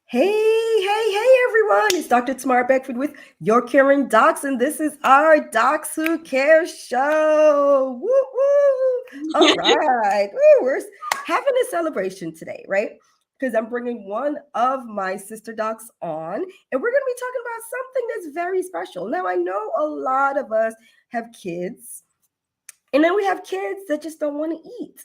Hey, everyone. It's Dr. Tamara Beckford with Your Caring Docs, and this is our Docs Who Care show. Woo, woo. All right. Woo, we're having a celebration today, right? Because I'm bringing one of my sister docs on, and we're going to be talking about something that's very special. Now, I know a lot of us have kids, and then we have kids that just don't want to eat.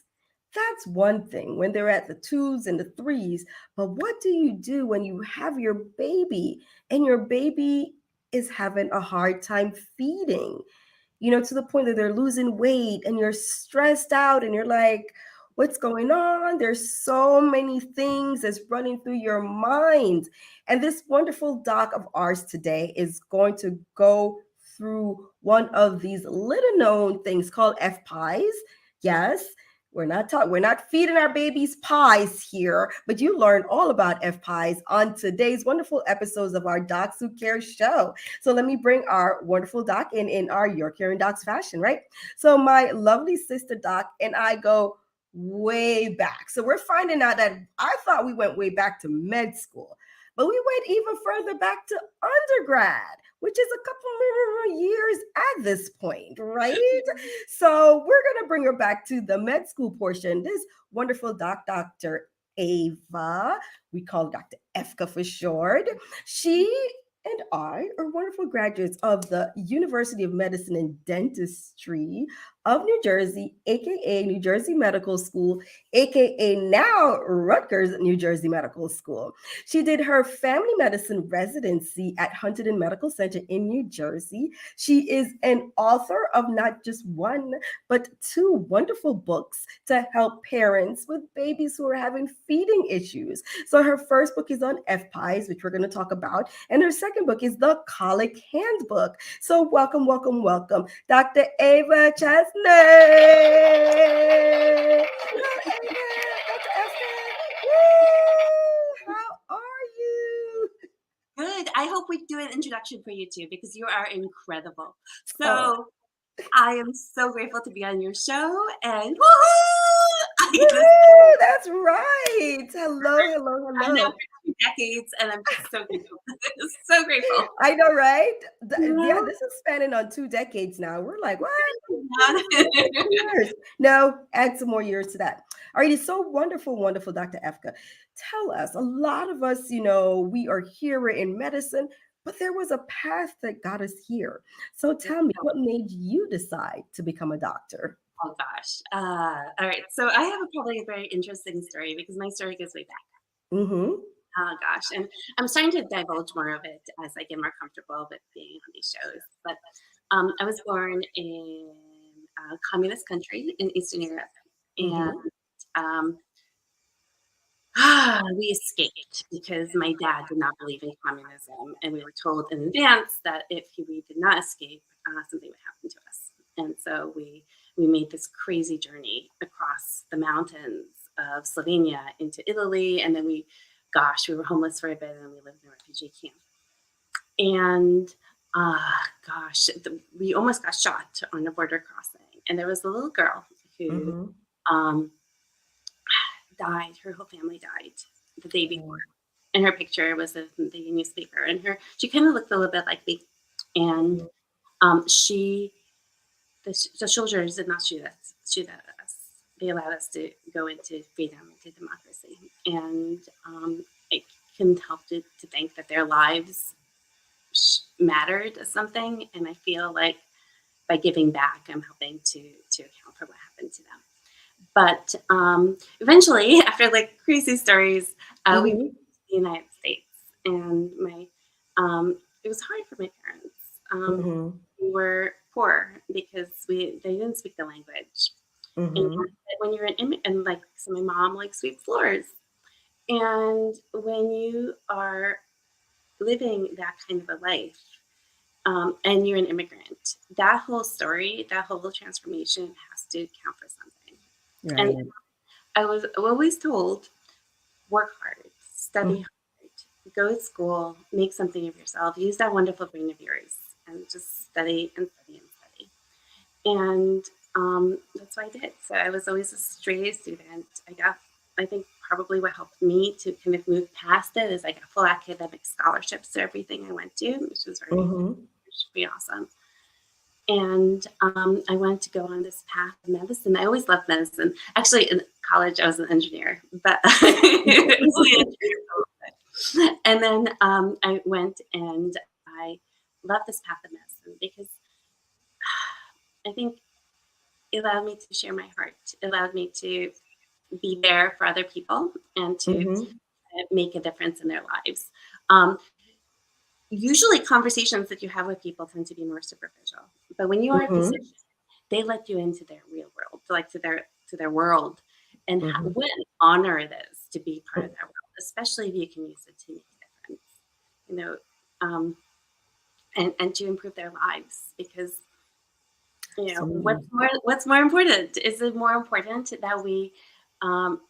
That's one thing when they're at the twos and the threes. But what do you do when you have your baby and your baby is having a hard time feeding? To the point that they're losing weight and you're stressed out and you're like, what's going on? There's so many things that's running through your mind. And this wonderful doc of ours today is going to go through one of these little known things called FPIEs. Yes, we're not feeding our babies pies here, but you learn all about FPIEs on today's wonderful episodes of our Docs Who Care show. So let me bring our wonderful doc in our Your Caring Docs fashion, right? So my lovely sister doc and I go way back. So we're finding out that I thought we went way back to med school, but we went even further back to undergrad, which is a couple more years at this point, right? So we're going to bring her back to the med school portion. This wonderful Dr. Ava, we call her Dr. Evka for short. She and I are wonderful graduates of the University of Medicine and Dentistry of New Jersey, aka New Jersey Medical School, aka now Rutgers New Jersey Medical School. She did her family medicine residency at Huntington Medical Center in New Jersey. She is an author of not just one, but two wonderful books to help parents with babies who are having feeding issues. So her first book is on FPIEs, which we're going to talk about, and her second book is the Colic Handbook. So welcome, welcome, welcome, Dr. Ava Cesnek. Dr. Esther. Woo! How are you? Good. I hope we do an introduction for you too, because you are incredible. Oh, So I am so grateful to be on your show, and woohoo! woo! That's right. Hello, hello, I know hello. for 2 decades, and I'm just so grateful. So grateful. I know, right? Yeah, Yeah. this is spanning on 2 decades now. We're like, what? Yeah. Years. No, add some more years to that. All right, it's so wonderful, wonderful, Dr. Efka. Tell us, a lot of us, we are here, we're in medicine, but there was a path that got us here. So tell me, what made you decide to become a doctor? Oh gosh. All right. So I have probably a very interesting story because my story goes way back. Mm-hmm. Oh gosh, and I'm starting to divulge more of it as I get more comfortable with being on these shows. But I was born in a communist country in Eastern Europe, and Mm-hmm. um, we escaped because my dad did not believe in communism, and we were told in advance that if we did not escape, something would happen to us. And so we made this crazy journey across the mountains of Slovenia into Italy, and then we were homeless for a bit, and we lived in a refugee camp. And we almost got shot on a border crossing, and there was a little girl who Mm-hmm. um, died. Her whole family died the day before, Mm-hmm. and her picture was in the newspaper. And she kind of looked a little bit like me, and she the soldiers did not shoot at us. They allowed us to go into freedom, into democracy, and I couldn't help to think that their lives mattered as something. And I feel like by giving back, I'm helping to account for what happened to them. But eventually, after like crazy stories, we moved Mm-hmm. to the United States, and my it was hard for my parents. Mm-hmm. We were poor because they didn't speak the language, and Mm-hmm. when you're and like so, my mom like sweep floors, and when you are living that kind of a life, and you're an immigrant, that whole story, that whole transformation has to count for something. And Right. I was always told, work hard, study Mm-hmm. hard, go to school, make something of yourself, use that wonderful brain of yours, and just study and study and study. And that's what I did. So I was always a straight A student. I think probably what helped me to kind of move past it is I got full academic scholarships to everything I went to, which was Mm-hmm. pretty awesome. And I wanted to go on this path of medicine. I always loved medicine. Actually, in college, I was an engineer, but I was only an engineer for a little bit. And then I went and I love this path of medicine because I think it allowed me to share my heart. It allowed me to be there for other people and to Mm-hmm. make a difference in their lives. Um, Usually, conversations that you have with people tend to be more superficial, but when you are a physician, Mm-hmm. they let you into their real world, like to their world, and Mm-hmm. what an honor it is to be part of that world, especially if you can use it to make a difference, you know, um, and to improve their lives. Because Absolutely. what's more important? Is it more important that we um,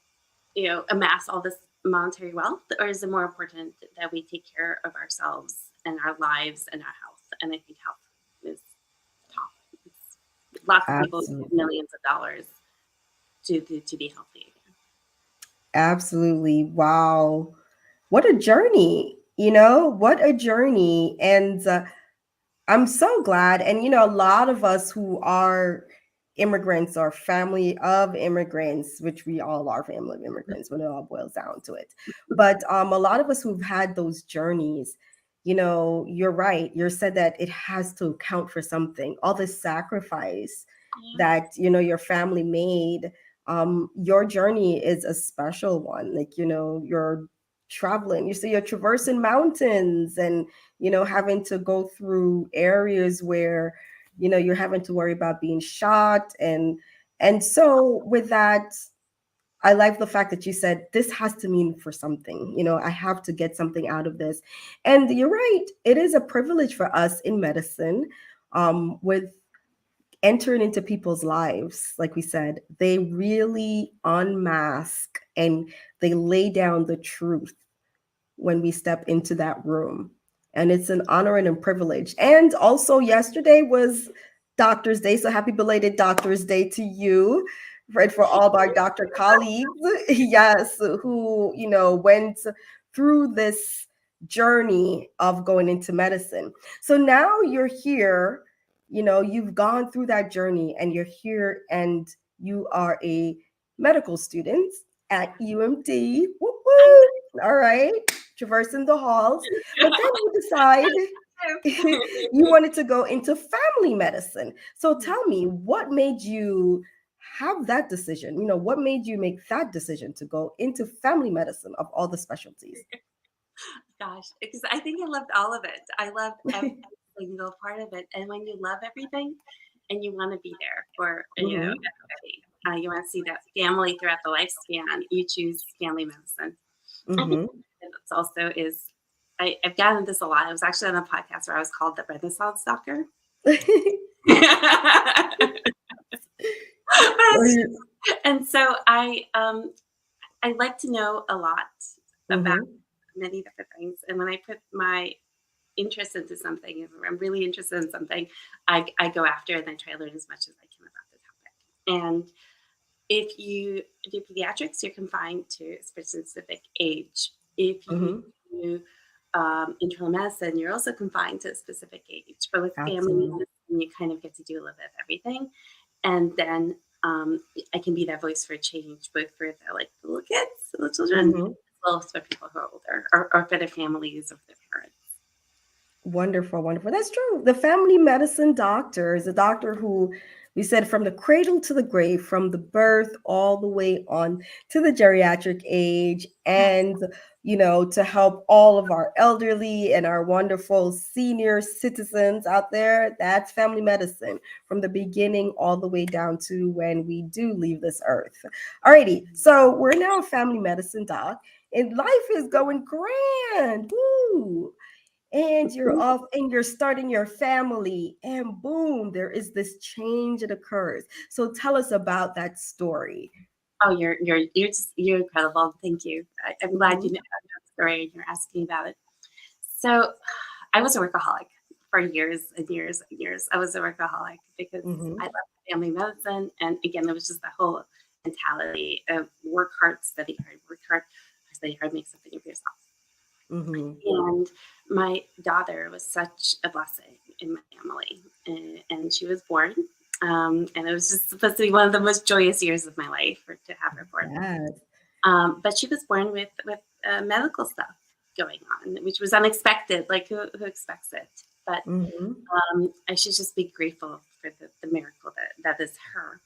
amass all this monetary wealth, or is it more important that we take care of ourselves and our lives and our health? And I think health is top. It's, lots of people give Absolutely. millions of dollars to be healthy. Absolutely. Wow. What a journey. What a journey. And I'm so glad. And, a lot of us who are immigrants or family of immigrants, which we all are family of immigrants when it all boils down to it. But a lot of us who've had those journeys, you're right. You said that it has to count for something. All the sacrifice Yeah. that, your family made. Your journey is a special one. Like, you're traveling, you're traversing mountains and having to go through areas where you're having to worry about being shot and so with that, I like the fact that you said this has to mean for something. I have to get something out of this. And you're right, it is a privilege for us in medicine, with entering into people's lives. Like we said, they really unmask and they lay down the truth when we step into that room. And it's an honor and a privilege. And also, yesterday was Doctor's Day. So happy belated Doctor's Day to you, right? For all of our doctor colleagues, yes, who, went through this journey of going into medicine. So now you're here, you've gone through that journey and you're here and you are a medical student at UMD. Whoop, whoop. All right, traversing the halls. But then you decide you wanted to go into family medicine. So tell me, what made you have that decision? What made you make that decision to go into family medicine of all the specialties? Gosh, because I think I loved all of it. I loved every single part of it. And when you love everything and you want to be there for, Mm-hmm. everybody, you want to see that family throughout the lifespan, you choose family medicine. I think Mm-hmm. it's also is, I've gotten this a lot. I was actually on a podcast where I was called the Renaissance Doctor. And so I like to know a lot about Mm-hmm. many different things. And when I put my interest into something, if I'm really interested in something, I go after it and I try to learn as much as I can about the topic. And if you do pediatrics, you're confined to a specific age. If you Mm-hmm. do internal medicine, you're also confined to a specific age. But with family Absolutely. medicine, you kind of get to do a little bit of everything. And then I can be that voice for change, both for the the little kids, the little children, Mm-hmm. as well as for people who are older, or for their families or for their parents. Wonderful, wonderful. That's true. The family medicine doctor is a doctor who we said from the cradle to the grave, from the birth all the way on to the geriatric age, Yes. and to help all of our elderly and our wonderful senior citizens out there. That's family medicine from the beginning all the way down to when we do leave this earth. Alrighty, so we're now a family medicine doc, and life is going grand. Woo! And you're off and you're starting your family and boom, there is this change that occurs. So tell us about that story. Oh, you're incredible. Thank you. I'm glad you Mhm. know that story and you're asking about it. So, I was a workaholic for years and years and years. I was a workaholic because I Mhm. loved family medicine, and again, it was just the whole mentality of work hard, study hard, work hard, study hard, make something of yourself. Mm-hmm. And my daughter was such a blessing in my family, and she was born. And it was just supposed to be one of the most joyous years of my life to have her born. Yes. But she was born with medical stuff going on, which was unexpected. Like who expects it? But Mm-hmm. I should just be grateful for the miracle that is her.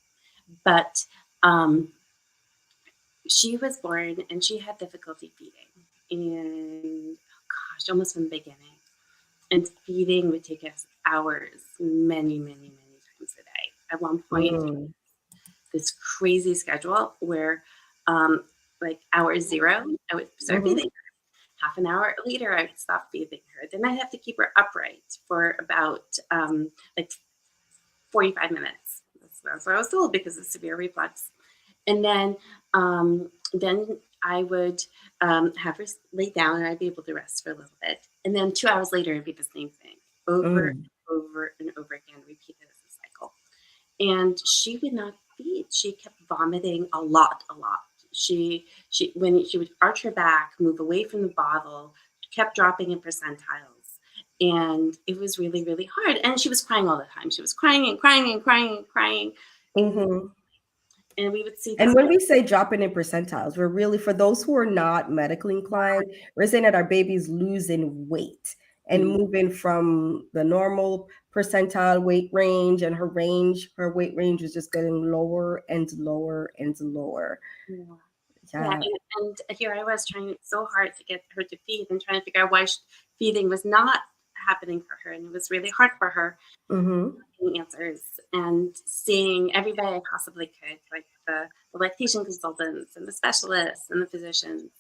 But um, she was born and she had difficulty feeding, and oh gosh, almost from the beginning. And feeding would take us hours, many, many, many times a day. At one point, Mm-hmm. this crazy schedule where, like hour zero, I would start Mm-hmm. feeding her. Half an hour later, I would stop feeding her. Then I'd have to keep her upright for about like 45 minutes. That's what I was told because of severe reflux. And then I would have her lay down and I'd be able to rest for a little bit. And then 2 hours later, it'd be the same thing over Mm-hmm. and over and over again, repeated as a cycle. And she would not feed. She kept vomiting a lot, a lot. She when she would arch her back, move away from the bottle, kept dropping in percentiles. And it was really, really hard. And she was crying all the time. She was crying and crying and crying and crying. Mm-hmm. And we would see And this. when we say dropping in percentiles, we're really, for those who are not medically inclined, we're saying that our baby's losing weight and Mm, moving from the normal percentile weight range, and her weight range is just getting lower and lower and lower. yeah. Yeah, Yeah. and here I was trying so hard to get her to feed and trying to figure out why feeding was not happening for her, and it was really hard for her Mm-hmm. getting answers and seeing everybody I possibly could, like the lactation consultants and the specialists and the physicians,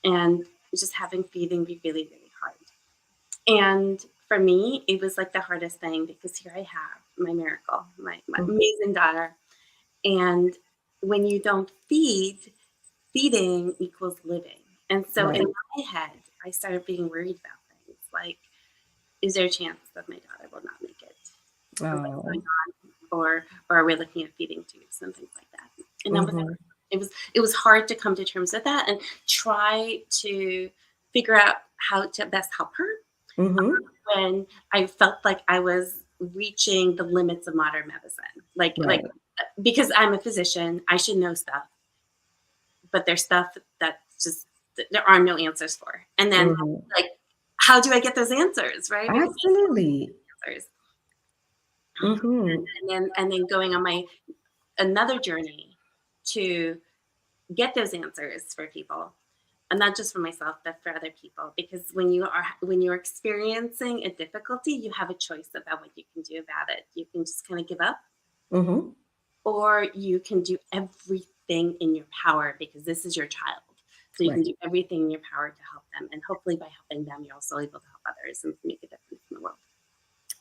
and just having feeding be really, really hard. And for me, it was like the hardest thing because here I have my miracle, my amazing daughter, and when you don't feeding equals living. And so in Right. my head, I started being worried about things like, is there a chance that my daughter will not make it? Or what's going Oh. on? Or are we looking at feeding tubes and things like that? And that was Mm-hmm. it was hard to come to terms with that and try to figure out how to best help her Mm-hmm. when I felt like I was reaching the limits of modern medicine. Like Right. because I'm a physician, I should know stuff, but there's stuff that just there are no answers for. And then Mm-hmm. like, how do I get those answers, right? Because Absolutely. answers. Mm-hmm. And then going on my another journey to get those answers for people, and not just for myself but for other people, because when you're experiencing a difficulty, you have a choice about what you can do about it. You can just kind of give up, Mm-hmm. or you can do everything in your power because this is your child. So you can Right. do everything in your power to help them. And hopefully by helping them, you're also able to help others and make a difference in the world.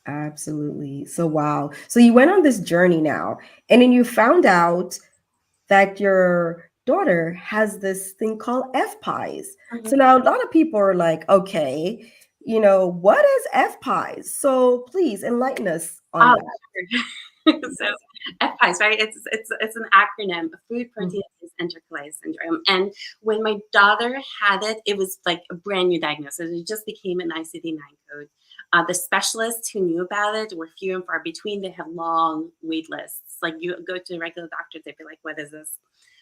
Absolutely. So, wow. So, you went on this journey now, and then you found out that your daughter has this thing called F-pies. So, Mhm. now a lot of people are like, okay, what is F-pies? So, please enlighten us on Oh, that. sure. So FPIES, right? It's an acronym, food protein intercalase syndrome. And when my daughter had it, it was like a brand new diagnosis. It just became an ICD-9 code. The specialists who knew about it were few and far between. They have long wait lists. Like you go to a regular doctor, they'd be like, "What is this?"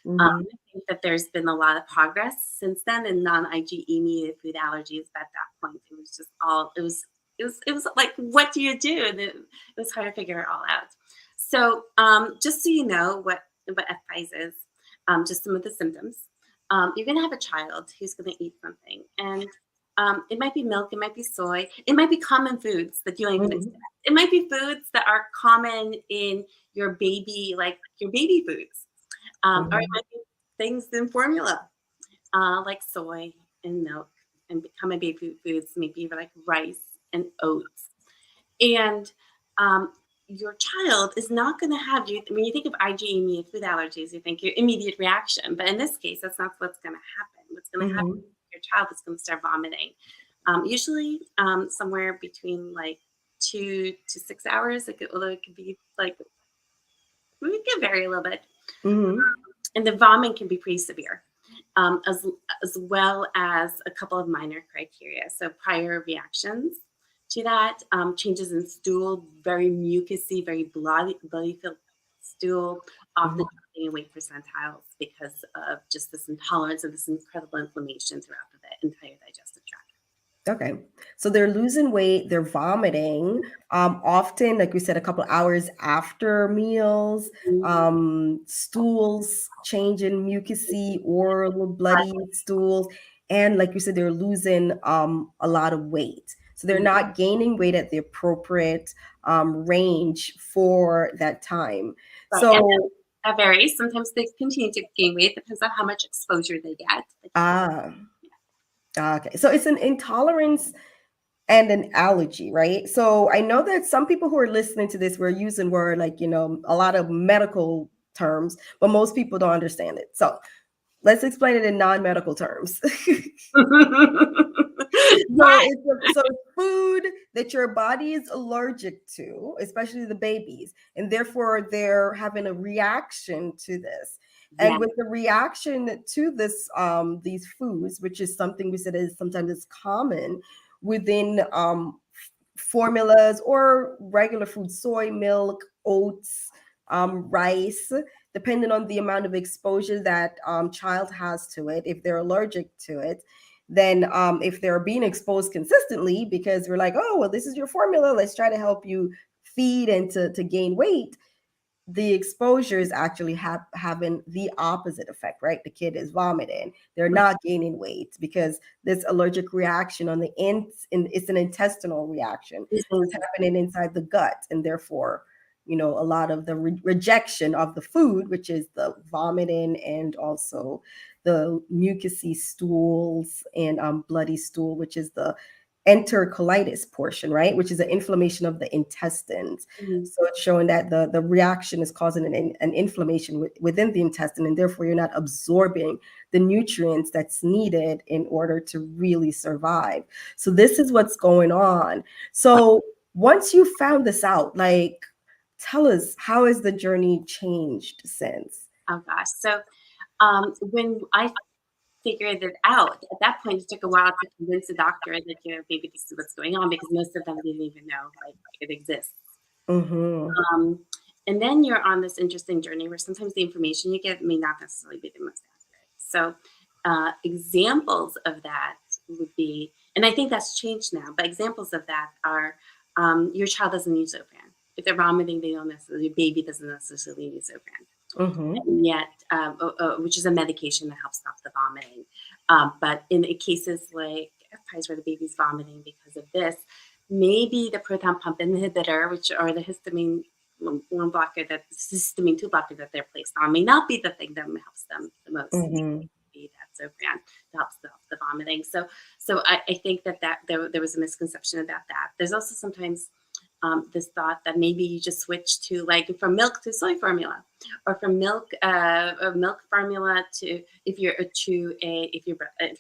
Mm-hmm. I think that there's been a lot of progress since then in non-IgE mediated food allergies. But at that point, it was just all it was like, what do you do? And it was hard to figure it all out. So just so you know what FPIES is, just some of the symptoms. You're gonna have a child who's gonna eat something, and it might be milk, it might be soy, it might be common foods that you don't even Mm-hmm. expect. It might be foods that are common in your baby, like your baby foods, or it Mm-hmm. might be things in formula, like soy and milk, and common baby foods, maybe like rice and oats. And your child is not going to have you. When you think of IgE immediate food allergies, you think your immediate reaction. But in this case, that's not what's going to happen. What's going to happen? Mm-hmm. Your child is going to start vomiting. Usually, somewhere between like 2 to 6 hours. Although it could be like it can vary a little bit. Mm-hmm. and the vomiting can be pretty severe, as well as a couple of minor criteria. So prior reactions to that, changes in stool, very mucousy, very bloody filled stool, often Mhm. dropping in weight percentiles because of just this intolerance and this incredible inflammation throughout the entire digestive tract. Okay. So they're losing weight, they're vomiting, often, like we said, a couple hours after meals, stools changing, mucousy, oral, bloody stools. And like you said, they're losing a lot of weight. So they're not gaining weight at the appropriate range for that time. Right, and So, that varies. Sometimes they continue to gain weight. Depends on how much exposure they get. ah, okay. So it's an intolerance and an allergy, right? So I know that some people who are listening to this, we're using word like, a lot of medical terms, but most people don't understand it. So let's explain it in non-medical terms. So Right. it's food that your body is allergic to, especially the babies, and therefore they're having a reaction to this. Yeah. And with the reaction to this, these foods, which is something we said is sometimes it's common within formulas or regular food, soy milk, oats, rice, depending on the amount of exposure that child has to it, if they're allergic to it, then if they're being exposed consistently, because we're like, oh, well, this is your formula, let's try to help you feed and to gain weight, the exposure is actually having the opposite effect, right? The kid is vomiting, they're not gaining weight because this allergic reaction on the it's an intestinal reaction, so it's happening inside the gut, and therefore a lot of the rejection of the food, which is the vomiting and also the mucousy stools and bloody stool, which is the enterocolitis portion, right? Which is the inflammation of the intestines. Mhm. So it's showing that the reaction is causing an inflammation within the intestine, and therefore you're not absorbing the nutrients that's needed in order to really survive. So this is what's going on. So once you found this out, like, tell us, how has the journey changed since? Oh gosh. So when I figured it out, at that point, it took a while to convince the doctor that maybe this is what's going on because most of them didn't even know like it exists. Mm-hmm. Um, and then you're on this interesting journey where sometimes the information you get may not necessarily be the most accurate. So, examples of that would be, and I think that's changed now, but examples of that are your child doesn't use Zofran. If they're vomiting, they don't necessarily, your baby doesn't necessarily use Zofran. Mm-hmm. And yet, which is a medication that helps stop the vomiting. But in cases like FPIs where the baby's vomiting because of this, maybe the proton pump inhibitor, which or the histamine one blocker, that histamine 2 blocker that they're placed on, may not be the thing that helps them the most. Mm-hmm. Be that Zofran to help stop the vomiting. So I think that there was a misconception about that. There's also sometimes this thought that maybe you just switch to like from milk to soy formula, or from milk formula to if you're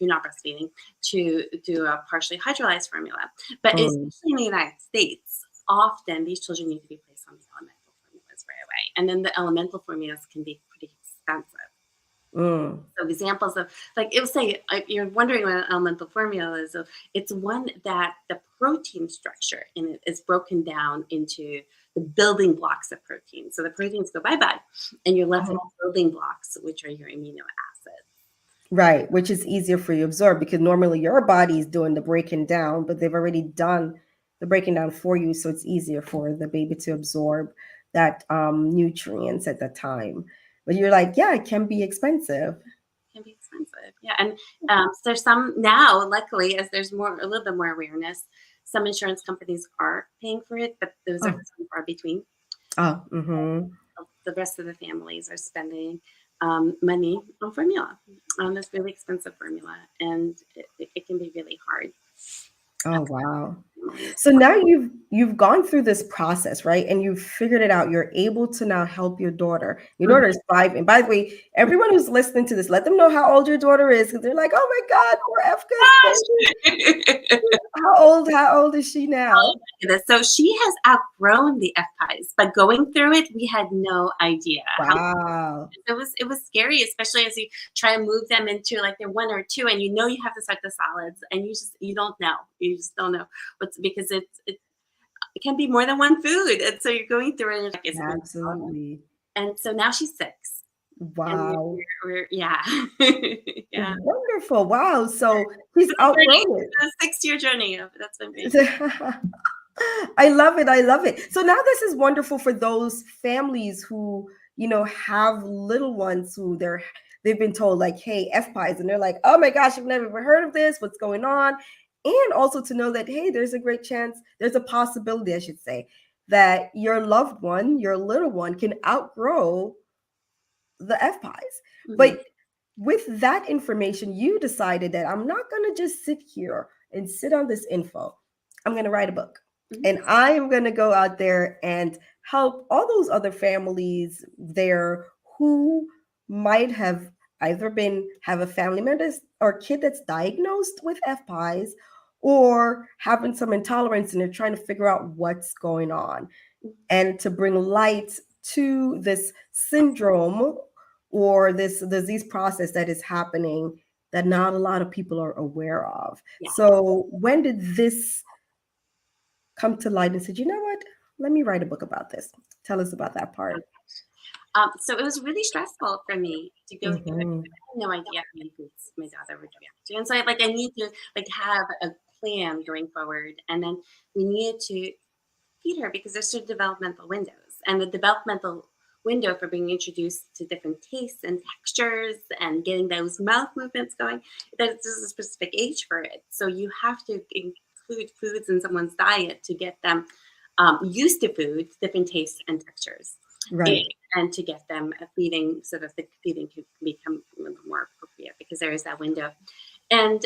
not breastfeeding to a partially hydrolyzed formula. But Mm. especially in the United States, often these children need to be placed on the elemental formulas right away, and then the elemental formulas can be pretty expensive. Mm. So examples of like it will say you're wondering what an elemental formula is. So it's one that the protein structure in it is broken down into the building blocks of protein. So the proteins go bye bye, and you're left with Mhm. building blocks, which are your amino acids. Right, which is easier for you to absorb because normally your body is doing the breaking down, but they've already done the breaking down for you, so it's easier for the baby to absorb that nutrients at the time. But you're like, yeah, it can be expensive. Can be expensive, yeah. And so there's some now, luckily, as there's a little bit more awareness. Some insurance companies are paying for it, but those are Oh, few and far between. oh, mm-hmm. The rest of the families are spending money on formula, on this really expensive formula, and it can be really hard. Oh, wow. Families. So now you've gone through this process, right? And you've figured it out. You're able to now help your daughter. Your daughter is 5. And by the way, everyone who's listening to this, let them know how old your daughter is because they're like, oh my God, poor Efka's baby. Gosh! How How old is she Oh now? my goodness. So she has outgrown the F pies, but going through it, we had no idea how Wow. it was scary, especially as you try to move them into like their one or two, and you know you have to start the solids, and you don't know. You just don't know what's because it can be more than one food, and so you're going through it, and you're like, is it going to be solid? Absolutely. And so now she's 6, and Wow. we're yeah, yeah. Wonderful. Wow. So he's It's been a journey. outgrown it. It's been a 6-year journey that's been being. I love it. I love it. So now this is wonderful for those families who, have little ones who they've been told like, hey, F pies, and they're like, oh my gosh, I've never even heard of this. What's going on? And also to know that, hey, there's a great chance, there's a possibility, I should say, that your loved one, your little one can outgrow the F pies. Mhm. But with that information, you decided that I'm not going to just sit here and sit on this info. I'm going to write a book. Mhm. And I am going to go out there and help all those other families there who might have either have a family member or kid that's diagnosed with F pies or having some intolerance and they're trying to figure out what's going on, and to bring light to this syndrome or this disease process that is happening that not a lot of people are aware of. Yeah. So when did this come to light and said, you know what, let me write a book about this? Tell us about that part. So it was really stressful for me to go through it. Hmm. I had no idea how many foods my daughter would react to, and so I need to have a plan going forward, and then we needed to feed her because there's certain developmental windows, and the developmental window for being introduced to different tastes and textures and getting those mouth movements going, there's a specific age for it. So you have to include foods in someone's diet to get them used to foods, different tastes and textures, and, Right. and to get them feeding so that the feeding can become a little more appropriate because there is that window. And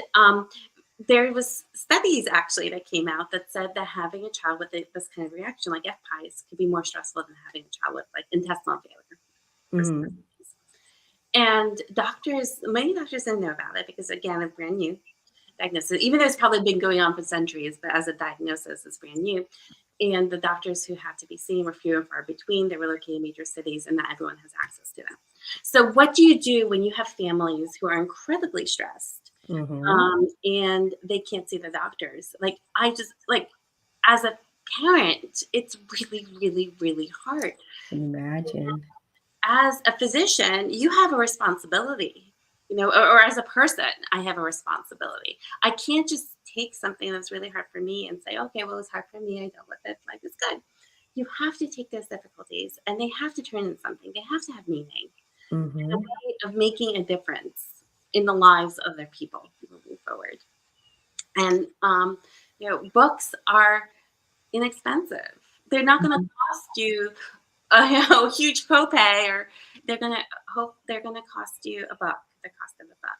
there was studies actually that came out that said that having a child with this kind of reaction, like F pies, could be more stressful than having a child with like intestinal failure. For some Hmm. reasons. And many doctors didn't know about it because again, it's brand new diagnosis. Even though it's probably been going on for centuries, but as a diagnosis, it's brand new. And the doctors who had to be seen were few and far between. They were located in major cities, and not everyone has access to them. So, what do you do when you have families who are incredibly stressed Hmm. and they can't see the doctors? Like, as a parent, it's really, really, really hard. Imagine. As a physician, you have a responsibility, or as a person, I have a responsibility. I can't just take something that's really hard for me and say, okay, well, it's hard for me. I dealt with it. Life is good. You have to take those difficulties and they have to turn into something. They have to have meaning, a Hmm. way of making a difference in the lives of their people moving forward. And, books are inexpensive. They're not going to cost you a huge copay, or they're gonna cost you a buck, the cost of a buck.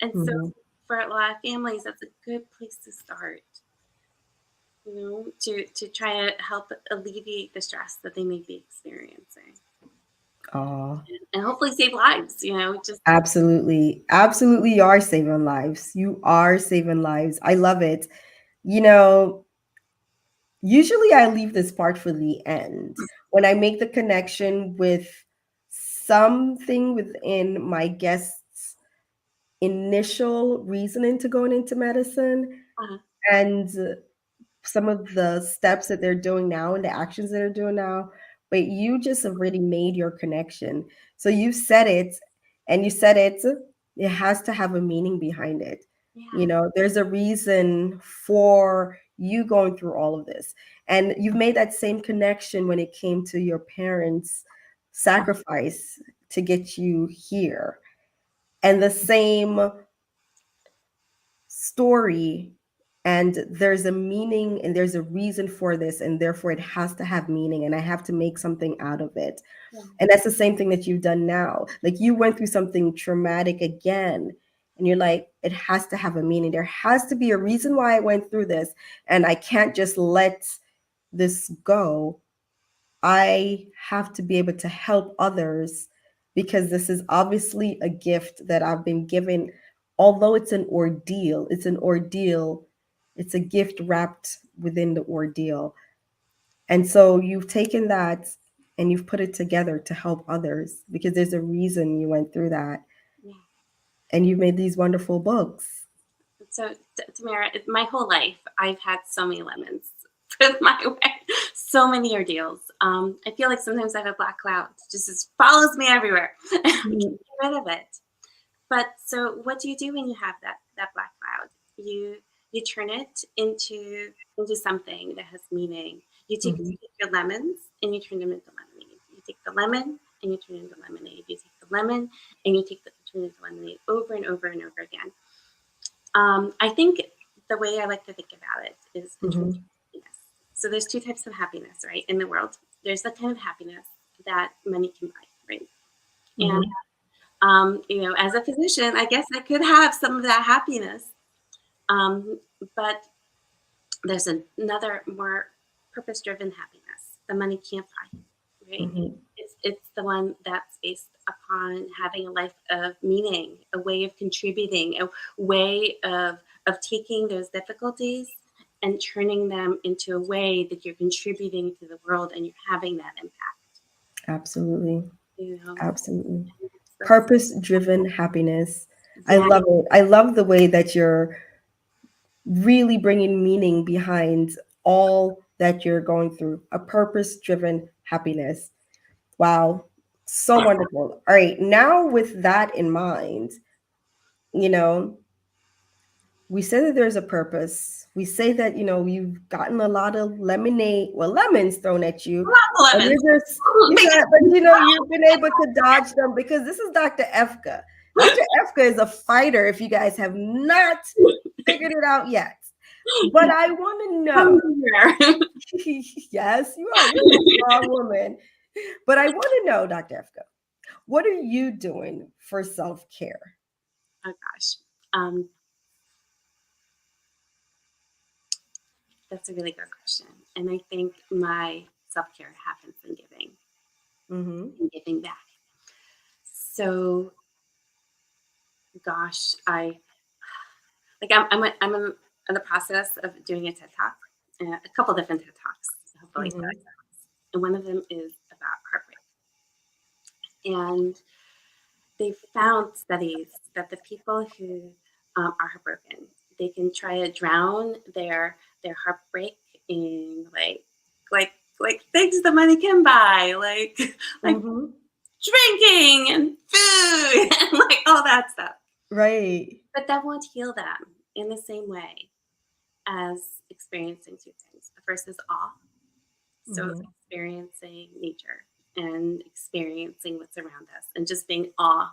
And so Hmm. for a lot of families, that's a good place to start, to try to help alleviate the stress that they may be experiencing Oh, and hopefully save lives, just absolutely. Absolutely. You are saving lives. You are saving lives. I love it. You know, Usually I leave this part for the end when I make the connection with something within my guest's initial reasoning to going into medicine uh, and some of the steps that they're doing now and the actions that they're doing now. But you just already made your connection. So you said it, and you said it has to have a meaning behind it. yeah, There's a reason for you going through all of this. And you've made that same connection when it came to your parents' sacrifice to get you here. And the same story, and there's a meaning and there's a reason for this, and therefore it has to have meaning and I have to make something out of it. yeah, And that's the same thing that you've done now. Like you went through something traumatic again, and you're like, it has to have a meaning. There has to be a reason why I went through this, and I can't just let this go. I have to be able to help others because this is obviously a gift that I've been given. Although it's an ordeal It's a gift wrapped within the ordeal. And so you've taken that and you've put it together to help others because there's a reason you went through that. Yeah. And you've made these wonderful books. So, Tamara, my whole life, I've had so many lemons with my way, so many ordeals. I feel like sometimes I have a black cloud, just follows me everywhere. I can't Mhm. get rid of it. But so, what do you do when you have that black cloud? You turn it into something that has meaning. You take your lemons and you turn them into lemonade. You take the lemon and you turn it into lemonade. You take the lemon and turn it into lemonade over and over and over again. I think the way I like to think about it is in terms of Mhm. happiness. So there's two types of happiness, right, in the world. There's the kind of happiness that money can buy, right? And Mhm. as a physician, I guess I could have some of that happiness. But there's another more purpose-driven happiness the money can't buy, right? Mhm. It's the one that's based upon having a life of meaning, a way of contributing, a way of taking those difficulties and turning them into a way that you're contributing to the world and you're having that impact. Absolutely. You know, Absolutely. that's Purpose driven happiness. I yeah, love it. I love the way that you're really bringing meaning behind all that you're going through. A purpose driven happiness. Wow. So wonderful. All right. Now, with that in mind, you know, we say that there's a purpose. We say that, you've gotten a lot of lemonade, well, lemons thrown at you. And lemons. but you've been able to dodge them because this is Dr. Efka. Dr. Efka is a fighter if you guys have not figured it out yet. But I want to know. Yes, you are. You're a strong woman. But I want to know, Dr. Efka, what are you doing for self care? Oh gosh, um, that's a really good question, and I think my self care happens in giving Mm-hmm. and giving back. So, gosh, I'm in the process of doing a TED talk, a couple different TED talks, hopefully Mm-hmm. and one of them is about heartbreak. And they found studies that the people who are heartbroken, they can try to drown their heartbreak in like like things the money can buy, like Mm-hmm. drinking and food and like all that stuff. Right. But that won't heal them in the same way as experiencing two things. The first is awe. So Mm-hmm. experiencing nature and experiencing what's around us and just being awe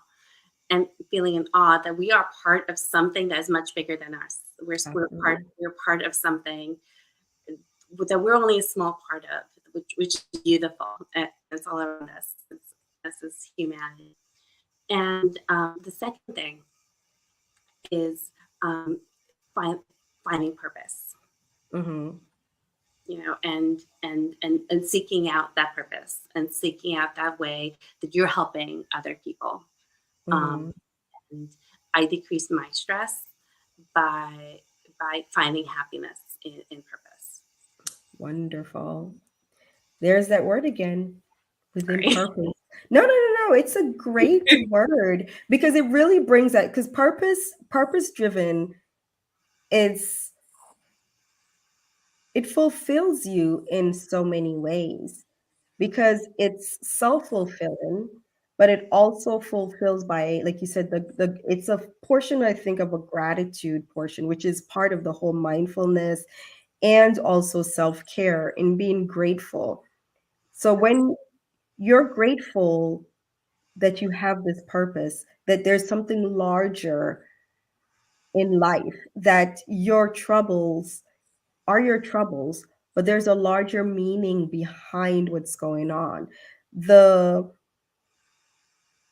and feeling in awe that we are part of something that is much bigger than us. Absolutely. We're part of something that we're only a small part of, which is beautiful and it's all around us. Us as humanity. And the second thing is um, find, finding purpose, Mm-hmm. and seeking out that purpose and seeking out that way that you're helping other people. Um, Mm-hmm. and I decrease my stress by finding happiness in purpose. Wonderful. There's that word again, within Sorry. purpose. No, no, no, no. It's a great word because it really brings that because purpose driven is it fulfills you in so many ways because it's self-fulfilling, but it also fulfills by, like you said, the it's a portion, I think, of a gratitude portion, which is part of the whole mindfulness and also self-care in being grateful. So when you're grateful that you have this purpose, that there's something larger in life, that your troubles are your troubles, but there's a larger meaning behind what's going on. The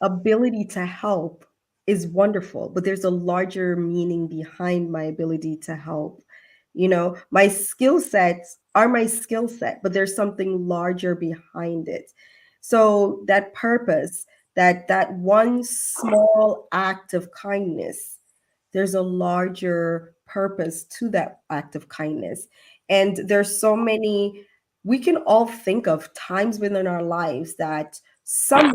ability to help is wonderful, but there's a larger meaning behind my ability to help. My skill sets are my skill set, but there's something larger behind it. So that purpose, that one small act of kindness, there's a larger purpose to that act of kindness. And there's so many, we can all think of times within our lives that someone,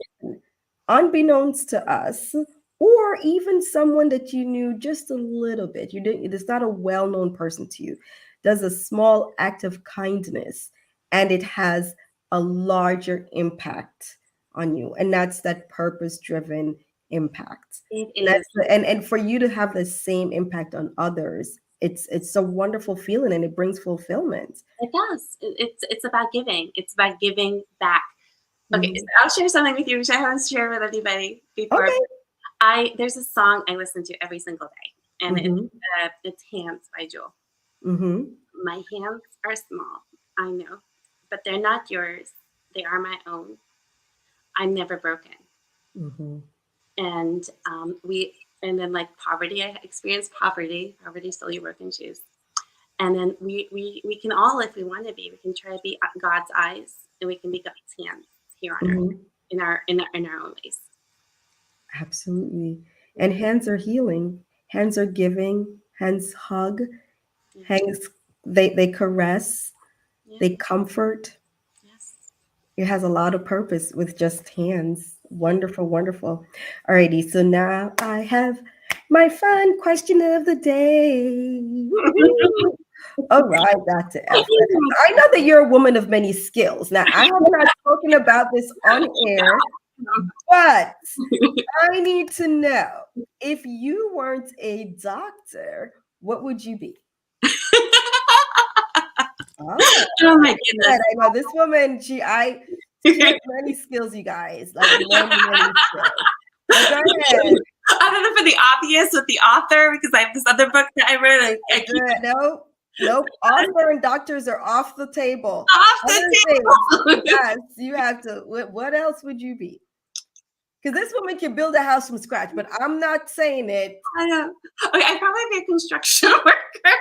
unbeknownst to us, or even someone that you knew just a little bit, you didn't, it's not a well-known person to you, does a small act of kindness, and it has a larger impact on you. And that's that purpose-driven impact. It And that's is. and for you to have the same impact on others, it's a wonderful feeling, and it brings fulfillment. It does. It's about giving. It's about giving back. Okay, so Mhm. I'll share something with you which I haven't shared with anybody before. Okay. There's a song I listen to every single day, and Mhm. it's "Hands" by Jewel. Mhm. My hands are small, I know, but they're not yours. They are my own. I'm never broken. Mhm. And and then like poverty, I experienced poverty. Poverty stole your broken shoes. And then we can all, if we want to be, we can try to be God's eyes, and we can be God's hands here on earth Mhm. in our own ways. Absolutely. And hands are healing. Hands are giving. Hands hug. Yeah. Hands, they caress. Yeah. They comfort. Yes. It has a lot of purpose with just hands. Wonderful, wonderful. Alrighty, so now I have my fun question of the day. Woo-hoo. All right, Dr. F. I know that you're a woman of many skills. Now, I have not spoken about this on air, but I need to know, if you weren't a doctor, what would you be? Oh, Oh my good. goodness. I know this woman. She has many skills, you guys. Like many, many skills. So go ahead. Other than for the obvious with the author, because I have this other book that I read. I keep Good. No, nope. Author and doctors are off the table. off Other things. the table. Yes, you have to. What else would you be? Because this woman can build a house from scratch, but I'm not saying it. I know. Okay, I'd probably be a construction worker.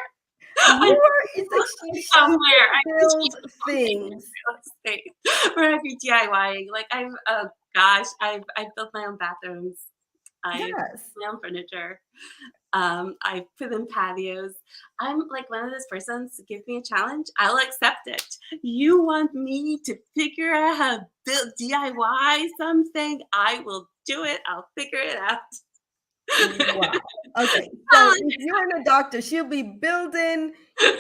You I'm are. It's like she somewhere. can build things. Real estate, or I'd be DIYing. Like oh gosh, I've built my own bathrooms. I've Yes. my own furniture. I put in patios. I'm like one of those persons. Give me a challenge, I'll accept it. You want me to figure out how to build DIY something? I will do it. I'll figure it out. Wow. Okay. So if you're a doctor, she'll be building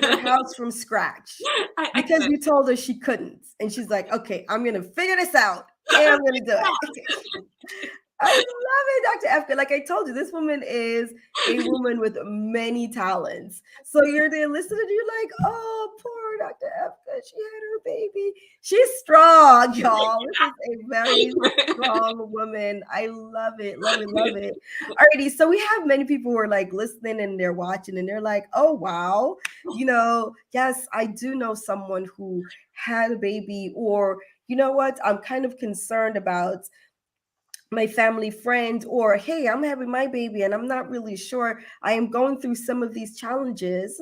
your house from scratch I because could. you told her she couldn't. And she's like, okay, I'm going to figure this out and I'm going to do it. Okay. I love it, Dr. Evka. Like I told you, this woman is a woman with many talents. So you're there listening, and you're like, oh, poor Dr. Evka. She had her baby. She's strong, y'all. This is a very strong woman. I love it, love it, love it. Alrighty, so we have many people who are like listening and they're watching and they're like, oh, wow. Yes, I do know someone who had a baby, or you know what? I'm kind of concerned about my family friend, or hey, I'm having my baby and I'm not really sure, I am going through some of these challenges.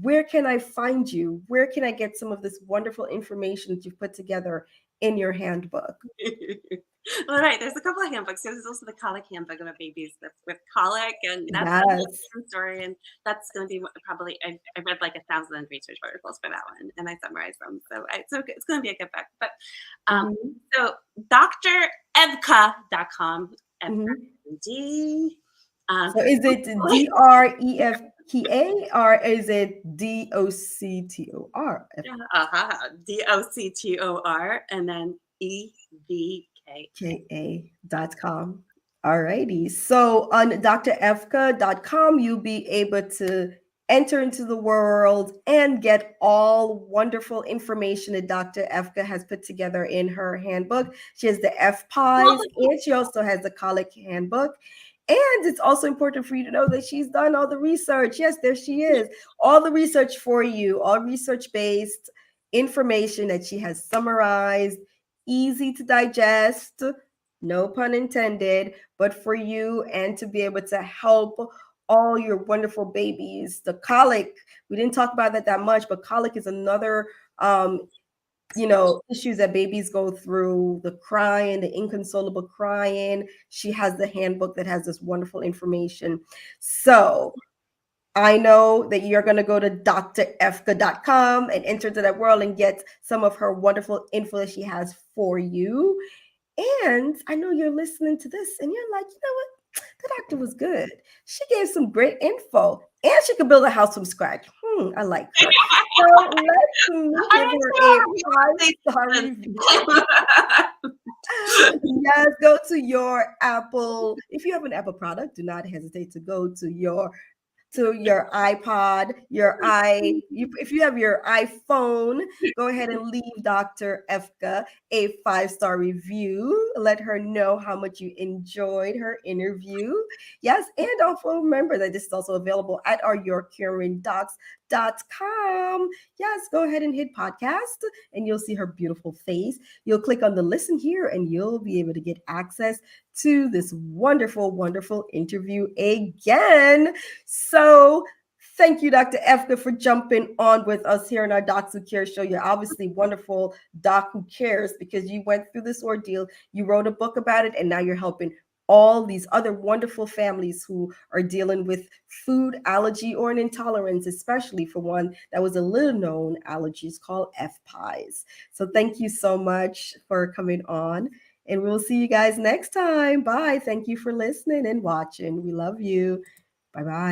Where can I find you? Where can I get some of this wonderful information that you've put together in your handbook? Well, right. There's a couple of handbooks. There's also the colic handbook about babies with colic, and that's a whole Yes. different story. And that's going to be probably I read like 1,000 research articles for that one, and I summarized them. So it's going to be a good book. But Mhm. so drevka.com, Mhm. D. Um, So is it DREFKA or is it DOCTOR? DOCTOR, and then EVK. KA.com. Alrighty. So on drefka.com, you'll be able to enter into the world and get all wonderful information that Dr. Evka has put together in her handbook. She has the F pies and she also has the colic handbook. And it's also important for you to know that she's done all the research. Yes, there she is. All the research for you, all research based information that she has summarized, easy to digest, no pun intended, but for you and to be able to help all your wonderful babies. The colic, we didn't talk about that much, but colic is another issues that babies go through, the crying, the inconsolable crying. She has the handbook that has this wonderful information. So I know that you're going to go to drefka.com and enter into that world and get some of her wonderful info that she has for you. And I know you're listening to this and you're like, you know what? The doctor was good. She gave some great info and she could build a house from scratch. I like her. So let's give her a five-star review. Yes, go to your Apple. If you have an Apple product, do not hesitate to go to your iPod, if you have your iPhone, go ahead and leave Dr. Evka a five-star review. Let her know how much you enjoyed her interview. Yes, and also remember that this is also available at our YourCaringDocs.com. Yes, go ahead and hit podcast and you'll see her beautiful face. You'll click on the listen here and you'll be able to get access to this wonderful, wonderful interview again. So thank you, Dr. Efka, for jumping on with us here in our Docs Who Care show. You're obviously wonderful doc who cares because you went through this ordeal. You wrote a book about it, and now you're helping all these other wonderful families who are dealing with food allergy or an intolerance, especially for one that was a little known allergies called FPIES. So thank you so much for coming on. And we'll see you guys next time. Bye. Thank you for listening and watching. We love you. Bye bye.